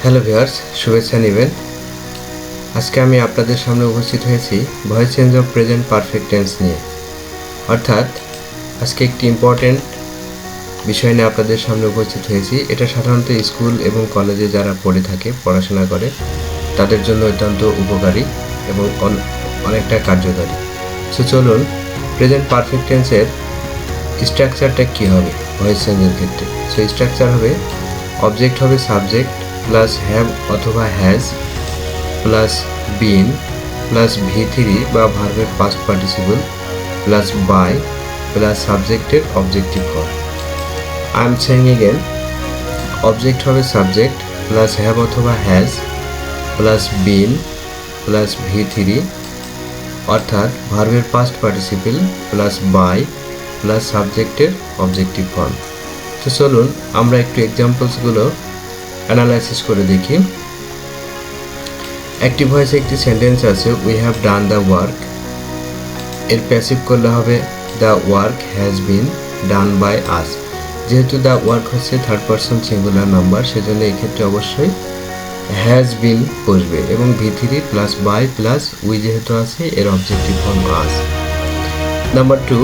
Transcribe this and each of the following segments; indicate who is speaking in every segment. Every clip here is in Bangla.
Speaker 1: হ্যালো ভিউয়ার্স, শুভেচ্ছা নেবেন। আজকে আমি আপনাদের সামনে উপস্থিত হয়েছি voice change of present perfect tense নিয়ে। অর্থাৎ আজকে একটি ইম্পর্টেন্ট বিষয় নিয়ে আপনাদের সামনে উপস্থিত হয়েছি। এটা সাধারণত স্কুল এবং কলেজে যারা পড়ে থাকে, পড়াশোনা করে, তাদের জন্য অত্যন্ত উপকারী এবং অনেকটা কার্যকারী। সো চলুন, প্রেজেন্ট পারফেক্ট টেন্সের স্ট্রাকচারটা কী হবে ভয়েস চেঞ্জের ক্ষেত্রে। সো স্ট্রাকচার হবে, অবজেক্ট হবে সাবজেক্ট প্লাস হ্যাভ অথবা has plus been plus V3 বা ভার্বের past participle plus by plus সাবজেক্টের objective form. I am saying again, object হবে সাবজেক্ট প্লাস হ্যাভ অথবা has plus been plus V3 অর্থাৎ ভার্বের past participle plus by plus সাবজেক্টের অবজেক্টিভ ফর্ম। তো চলুন আমরা একটু এক্সাম্পলসগুলো অ্যানালাইসিস করে দেখি। অ্যাক্টিভ ভয়েসে একটি সেন্টেন্স আছে, we have done the work. এর প্যাসিভ করলে হবে the work has been done by us. যেহেতু দ্য ওয়ার্ক হচ্ছে থার্ড পারসন সিঙ্গুলার নাম্বার, সেজন্য এক্ষেত্রে অবশ্যই হ্যাজ বিন বসবে এবং V3 plus by plus we যেহেতু আছে এর objective form us. Number 2,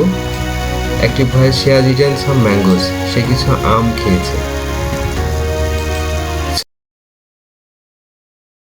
Speaker 1: active voice, she has eaten some mangoes. সে কিছু আম খেয়েছে।